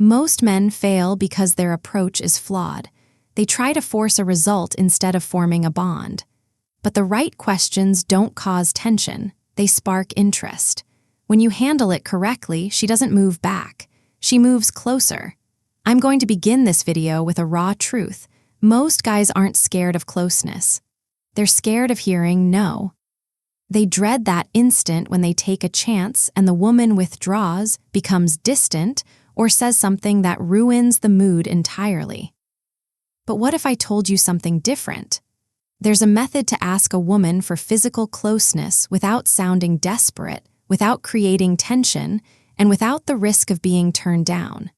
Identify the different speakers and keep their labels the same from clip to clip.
Speaker 1: Most men fail because their approach is flawed. They try to force a result instead of forming a bond. But the right questions don't cause tension, they spark interest. When you handle it correctly, she doesn't move back. She moves closer. I'm going to begin this video with a raw truth. Most guys aren't scared of closeness. They're scared of hearing no. They dread that instant when they take a chance and the woman withdraws, becomes distant, or says something that ruins the mood entirely. But what if I told you something different? There's a method to ask a woman for physical closeness without sounding desperate, without creating tension, and without the risk of being turned down.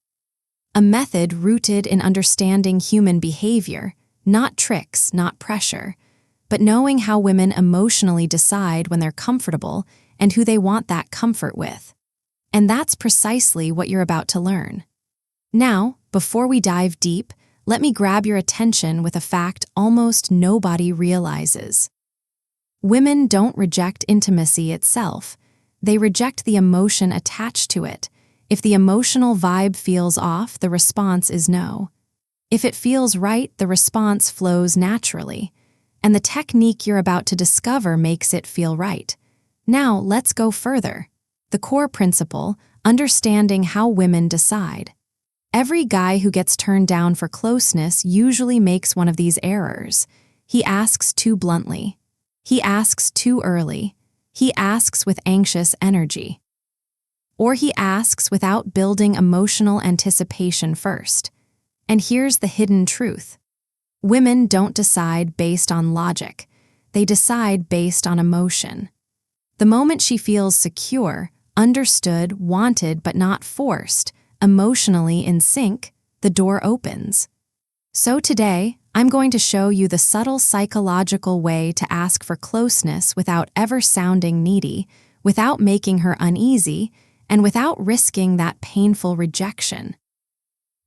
Speaker 1: A method rooted in understanding human behavior, not tricks, not pressure, but knowing how women emotionally decide when they're comfortable and who they want that comfort with. And that's precisely what you're about to learn. Now, before we dive deep, let me grab your attention with a fact almost nobody realizes. Women don't reject intimacy itself. They reject the emotion attached to it. If the emotional vibe feels off, the response is no. If it feels right, the response flows naturally. And the technique you're about to discover makes it feel right. Now, let's go further. The core principle, understanding how women decide. Every guy who gets turned down for closeness usually makes one of these errors. He asks too bluntly. He asks too early. He asks with anxious energy. Or he asks without building emotional anticipation first. And here's the hidden truth. Women don't decide based on logic. They decide based on emotion. The moment she feels secure, understood, wanted but not forced, emotionally in sync, the door opens. So today, I'm going to show you the subtle psychological way to ask for closeness without ever sounding needy, without making her uneasy, and without risking that painful rejection.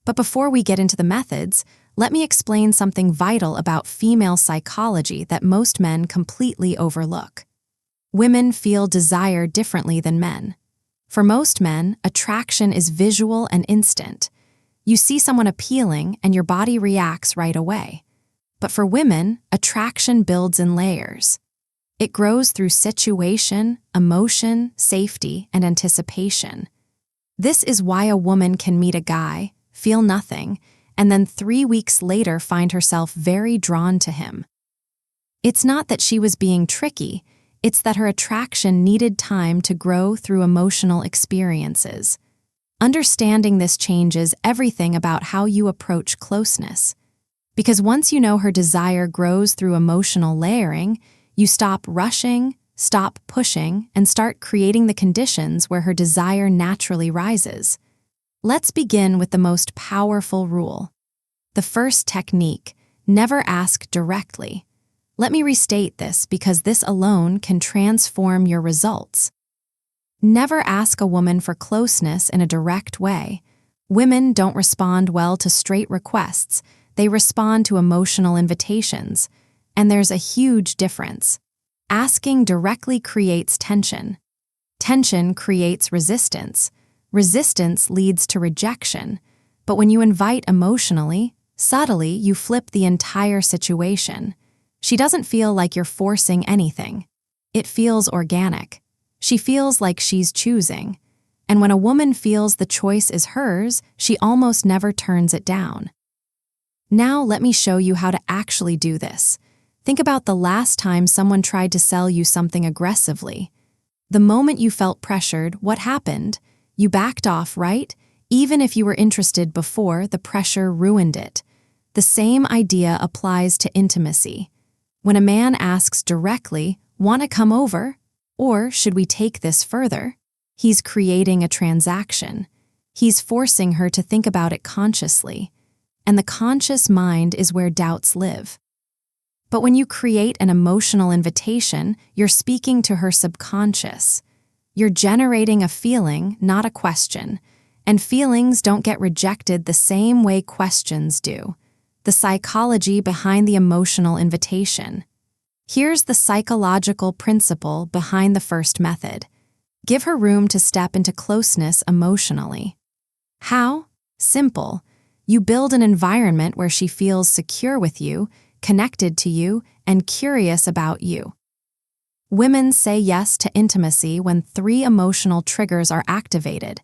Speaker 1: But before we get into the methods, let me explain something vital about female psychology that most men completely overlook. Women feel desire differently than men. For most men, attraction is visual and instant. You see someone appealing and your body reacts right away. But for women, attraction builds in layers. It grows through situation, emotion, safety, and anticipation. This is why a woman can meet a guy, feel nothing, and then 3 weeks later find herself very drawn to him. It's not that she was being tricky, it's that her attraction needed time to grow through emotional experiences. Understanding this changes everything about how you approach closeness. Because once you know her desire grows through emotional layering, you stop rushing, stop pushing, and start creating the conditions where her desire naturally rises. Let's begin with the most powerful rule. The first technique, never ask directly. Let me restate this because this alone can transform your results. Never ask a woman for closeness in a direct way. Women don't respond well to straight requests, they respond to emotional invitations. And there's a huge difference. Asking directly creates tension. Tension creates resistance. Resistance leads to rejection. But when you invite emotionally, subtly, you flip the entire situation. She doesn't feel like you're forcing anything. It feels organic. She feels like she's choosing. And when a woman feels the choice is hers, she almost never turns it down. Now let me show you how to actually do this. Think about the last time someone tried to sell you something aggressively. The moment you felt pressured, what happened? You backed off, right? Even if you were interested before, the pressure ruined it. The same idea applies to intimacy. When a man asks directly, "Want to come over?" or "Should we take this further?" he's creating a transaction. He's forcing her to think about it consciously. And the conscious mind is where doubts live. But when you create an emotional invitation, you're speaking to her subconscious. You're generating a feeling, not a question. And feelings don't get rejected the same way questions do. The psychology behind the emotional invitation. Here's the psychological principle behind the first method. Give her room to step into closeness emotionally. How? Simple. You build an environment where she feels secure with you, connected to you, and curious about you. Women say yes to intimacy when 3 emotional triggers are activated: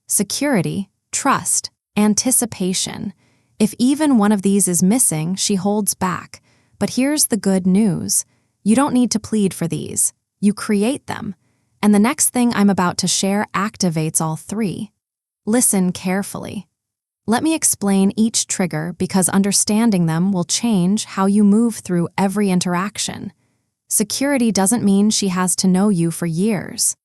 Speaker 1: security, trust, anticipation. If even one of these is missing, she holds back. But here's the good news. You don't need to plead for these. You create them. And the next thing I'm about to share activates all 3. Listen carefully. Let me explain each trigger because understanding them will change how you move through every interaction. Security doesn't mean she has to know you for years.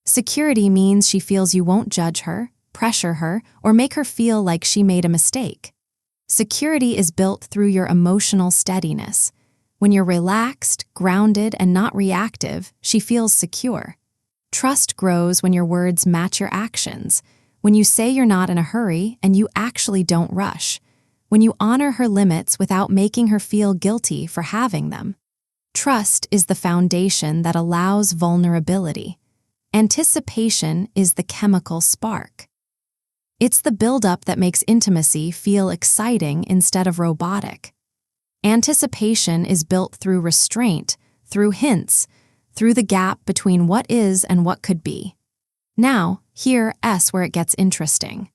Speaker 1: Security means she feels you won't judge her, pressure her, or make her feel like she made a mistake. Security is built through your emotional steadiness. When you're relaxed, grounded, and not reactive, she feels secure. Trust grows when your words match your actions, when you say you're not in a hurry and you actually don't rush, when you honor her limits without making her feel guilty for having them. Trust is the foundation that allows vulnerability. Anticipation is the chemical spark. It's the buildup that makes intimacy feel exciting instead of robotic. Anticipation is built through restraint, through hints, through the gap between what is and what could be. Now, here's where it gets interesting.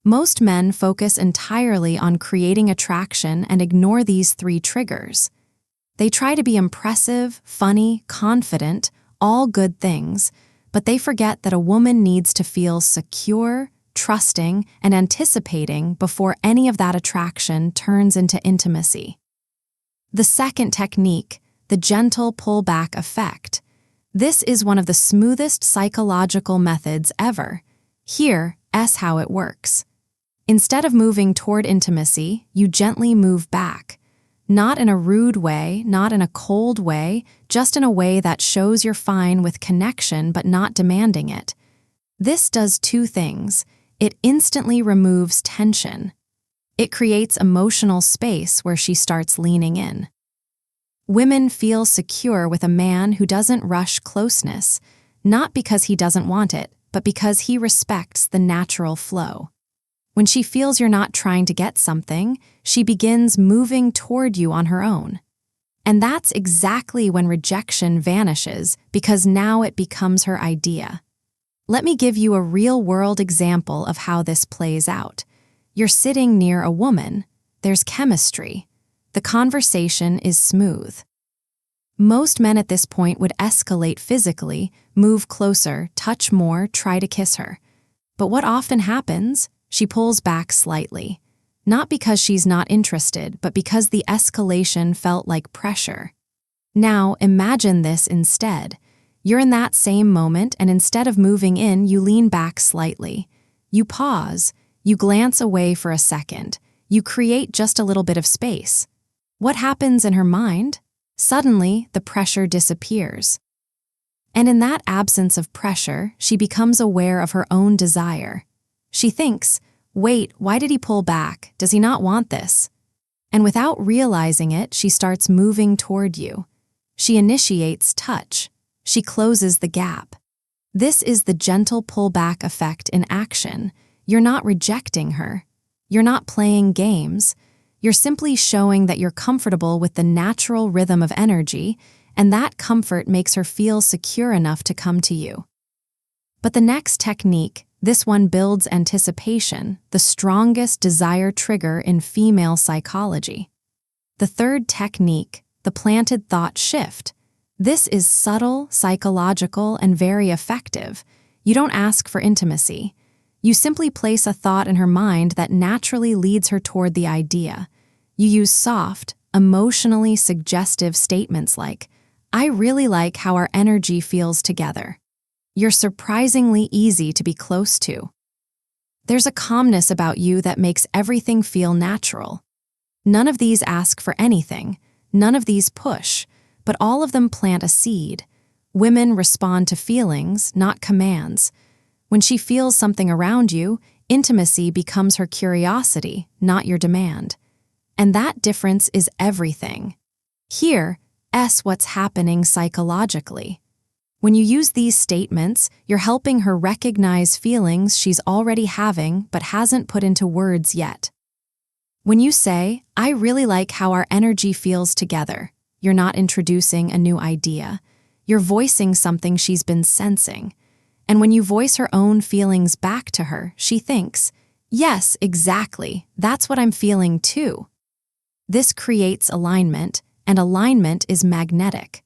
Speaker 1: Most men focus entirely on creating attraction and ignore these 3 triggers. They try to be impressive, funny, confident, all good things, but they forget that a woman needs to feel secure, trusting, and anticipating before any of that attraction turns into intimacy. The second technique, the gentle pullback effect. This is one of the smoothest psychological methods ever. Here's how it works. Instead of moving toward intimacy, you gently move back. Not in a rude way, not in a cold way, just in a way that shows you're fine with connection but not demanding it. This does 2 things. It instantly removes tension. It creates emotional space where she starts leaning in. Women feel secure with a man who doesn't rush closeness, not because he doesn't want it, but because he respects the natural flow. When she feels you're not trying to get something, she begins moving toward you on her own. And that's exactly when rejection vanishes, because now it becomes her idea. Let me give you a real-world example of how this plays out. You're sitting near a woman. There's chemistry. The conversation is smooth. Most men at this point would escalate physically, move closer, touch more, try to kiss her. But what often happens? She pulls back slightly. Not because she's not interested, but because the escalation felt like pressure. Now, imagine this instead. You're in that same moment, and instead of moving in, you lean back slightly. You pause. You glance away for a second. You create just a little bit of space. What happens in her mind? Suddenly, the pressure disappears. And in that absence of pressure, she becomes aware of her own desire. She thinks, wait, why did he pull back? Does he not want this? And without realizing it, she starts moving toward you. She initiates touch. She closes the gap. This is the gentle pullback effect in action. You're not rejecting her. You're not playing games. You're simply showing that you're comfortable with the natural rhythm of energy, and that comfort makes her feel secure enough to come to you. But the next technique, this one builds anticipation, the strongest desire trigger in female psychology. The third technique, the planted thought shift. This is subtle, psychological, and very effective. You don't ask for intimacy. You simply place a thought in her mind that naturally leads her toward the idea. You use soft, emotionally suggestive statements like, I really like how our energy feels together. You're surprisingly easy to be close to. There's a calmness about you that makes everything feel natural. None of these ask for anything. None of these push, but all of them plant a seed. Women respond to feelings, not commands. When she feels something around you, intimacy becomes her curiosity, not your demand. And that difference is everything. Here's what's happening psychologically. When you use these statements, you're helping her recognize feelings she's already having but hasn't put into words yet. When you say, "I really like how our energy feels together," you're not introducing a new idea. You're voicing something she's been sensing. And when you voice her own feelings back to her, she thinks, "Yes, exactly, that's what I'm feeling too." This creates alignment, and alignment is magnetic.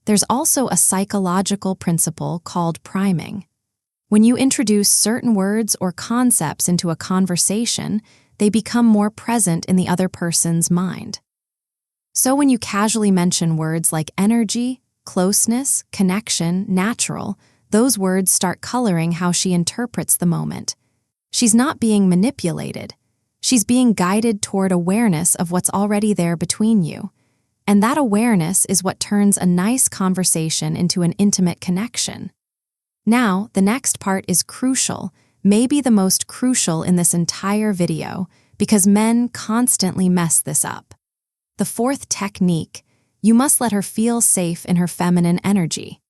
Speaker 1: There's also a psychological principle called priming. When you introduce certain words or concepts into a conversation, they become more present in the other person's mind. So when you casually mention words like energy, closeness, connection, natural, those words start coloring how she interprets the moment. She's not being manipulated. She's being guided toward awareness of what's already there between you. And that awareness is what turns a nice conversation into an intimate connection. Now, the next part is crucial, maybe the most crucial in this entire video, because men constantly mess this up. The fourth technique: you must let her feel safe in her feminine energy.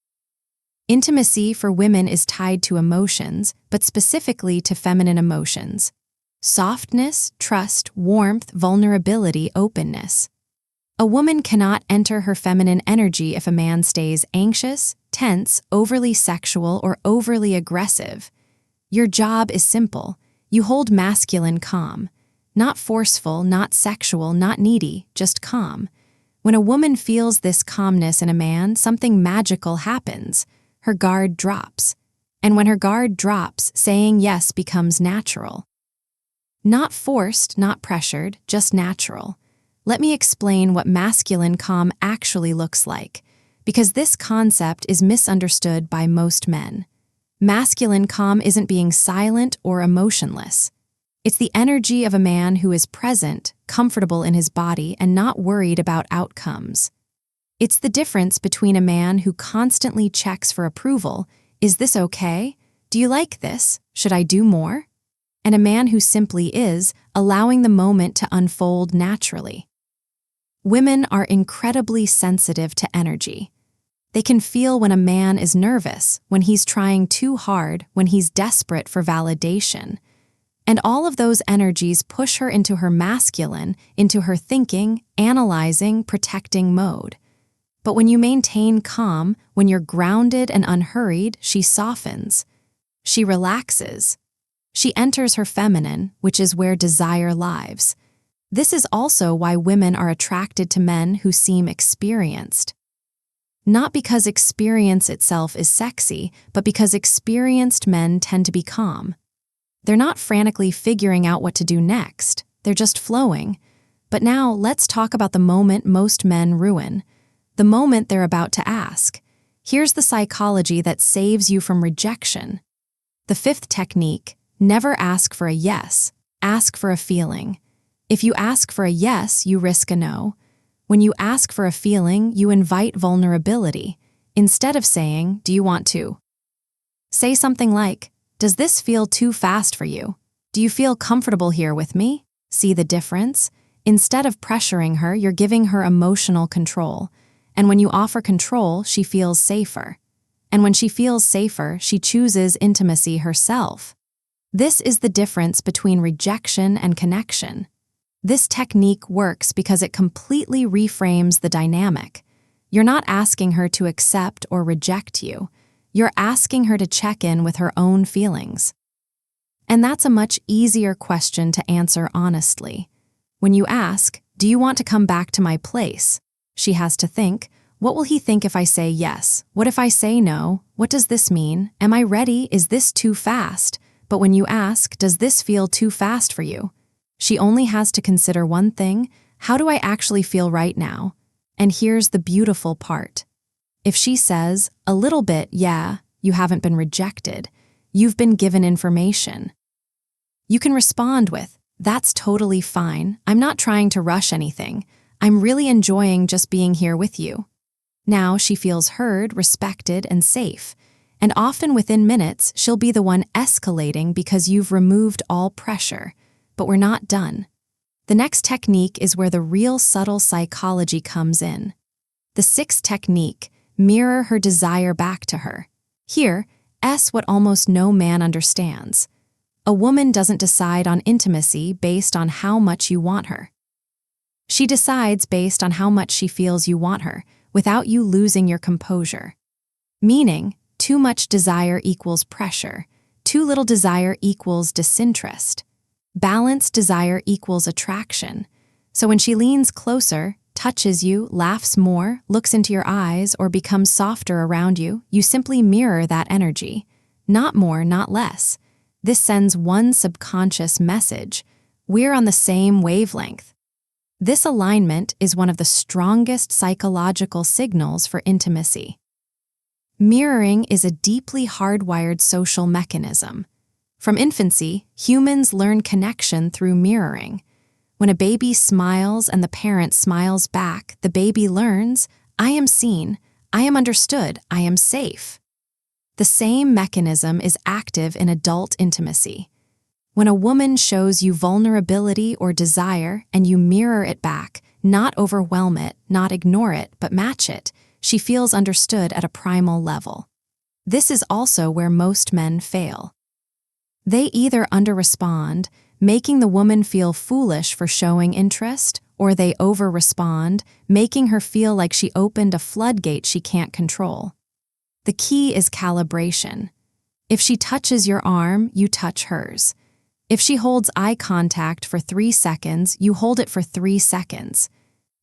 Speaker 1: Intimacy for women is tied to emotions, but specifically to feminine emotions. Softness, trust, warmth, vulnerability, openness. A woman cannot enter her feminine energy if a man stays anxious, tense, overly sexual, or overly aggressive. Your job is simple. You hold masculine calm. Not forceful, not sexual, not needy, just calm. When a woman feels this calmness in a man, something magical happens. Her guard drops. And when her guard drops, saying yes becomes natural. Not forced, not pressured, just natural. Let me explain what masculine calm actually looks like, because this concept is misunderstood by most men. Masculine calm isn't being silent or emotionless. It's the energy of a man who is present, comfortable in his body, and not worried about outcomes. It's the difference between a man who constantly checks for approval, "Is this okay? Do you like this? Should I do more?" And a man who simply is, allowing the moment to unfold naturally. Women are incredibly sensitive to energy. They can feel when a man is nervous, when he's trying too hard, when he's desperate for validation. And all of those energies push her into her masculine, into her thinking, analyzing, protecting mode. But when you maintain calm, when you're grounded and unhurried, she softens. She relaxes. She enters her feminine, which is where desire lives. This is also why women are attracted to men who seem experienced. Not because experience itself is sexy, but because experienced men tend to be calm. They're not frantically figuring out what to do next. They're just flowing. But now let's talk about the moment most men ruin. The moment they're about to ask. Here's the psychology that saves you from rejection. The fifth technique: never ask for a yes, ask for a feeling. If you ask for a yes, you risk a no. When you ask for a feeling, you invite vulnerability. Instead of saying, "Do you want to?" Say something like, "Does this feel too fast for you? Do you feel comfortable here with me?" See the difference? Instead of pressuring her, you're giving her emotional control. And when you offer control, she feels safer. And when she feels safer, she chooses intimacy herself. This is the difference between rejection and connection. This technique works because it completely reframes the dynamic. You're not asking her to accept or reject you. You're asking her to check in with her own feelings. And that's a much easier question to answer honestly. When you ask, "Do you want to come back to my place?" she has to think, "What will he think if I say yes? What if I say no? What does this mean? Am I ready? Is this too fast?" But when you ask, "Does this feel too fast for you?" she only has to consider one thing: how do I actually feel right now? And here's the beautiful part. If she says, "A little bit, yeah," you haven't been rejected. You've been given information. You can respond with, "That's totally fine. I'm not trying to rush anything. I'm really enjoying just being here with you." Now she feels heard, respected, and safe. And often within minutes, she'll be the one escalating because you've removed all pressure. But we're not done. The next technique is where the real subtle psychology comes in. The sixth technique: Mirror her desire back to her. Here, what almost no man understands. A woman doesn't decide on intimacy based on how much you want her. She decides based on how much she feels you want her, without you losing your composure. Meaning, too much desire equals pressure. Too little desire equals disinterest. Balanced desire equals attraction. So when she leans closer, touches you, laughs more, looks into your eyes, or becomes softer around you, you simply mirror that energy. Not more, not less. This sends one subconscious message. We're on the same wavelength. This alignment is one of the strongest psychological signals for intimacy. Mirroring is a deeply hardwired social mechanism. From infancy, humans learn connection through mirroring. When a baby smiles and the parent smiles back, the baby learns, I am seen, I am understood, I am safe. The same mechanism is active in adult intimacy. When a woman shows you vulnerability or desire and you mirror it back, not overwhelm it, not ignore it, but match it, she feels understood at a primal level. This is also where most men fail. They either underrespond, making the woman feel foolish for showing interest, or they overrespond, making her feel like she opened a floodgate she can't control. The key is calibration. If she touches your arm, you touch hers. If she holds eye contact for 3 seconds, you hold it for 3 seconds.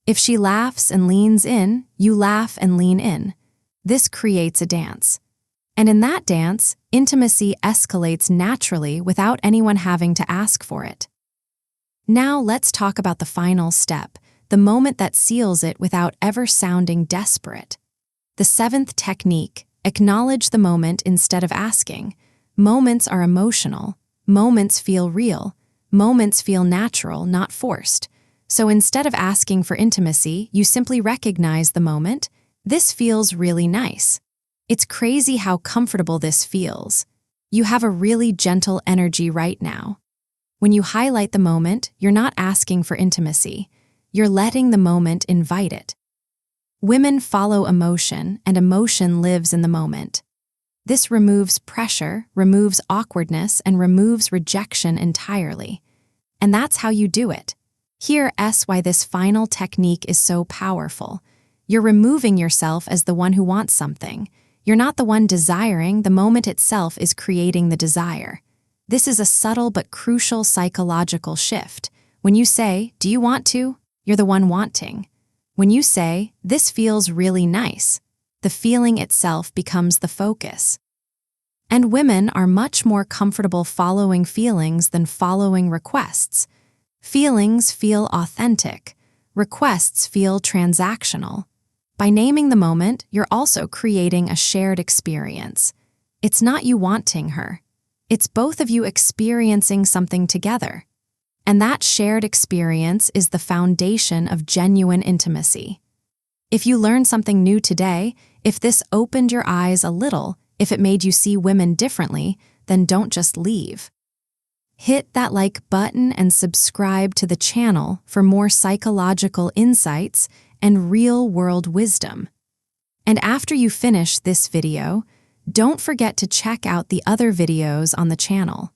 Speaker 1: If she laughs and leans in, you laugh and lean in. This creates a dance. And in that dance, intimacy escalates naturally without anyone having to ask for it. Now let's talk about the final step, the moment that seals it without ever sounding desperate. The 7th technique, acknowledge the moment instead of asking. Moments are emotional. Moments feel real. Moments feel natural, not forced. So instead of asking for intimacy, you simply recognize the moment. This feels really nice. It's crazy how comfortable this feels. You have a really gentle energy right now. When you highlight the moment, you're not asking for intimacy. You're letting the moment invite it. Women follow emotion, and emotion lives in the moment. This removes pressure, removes awkwardness, and removes rejection entirely. And that's how you do it. Here's why this final technique is so powerful. You're removing yourself as the one who wants something. You're not the one desiring, the moment itself is creating the desire. This is a subtle but crucial psychological shift. When you say, do you want to? You're the one wanting. When you say, this feels really nice, the feeling itself becomes the focus. And women are much more comfortable following feelings than following requests. Feelings feel authentic. Requests feel transactional. By naming the moment, you're also creating a shared experience. It's not you wanting her. It's both of you experiencing something together. And that shared experience is the foundation of genuine intimacy. If you learned something new today, if this opened your eyes a little, if it made you see women differently, then don't just leave. Hit that like button and subscribe to the channel for more psychological insights and real-world wisdom. And after you finish this video, don't forget to check out the other videos on the channel.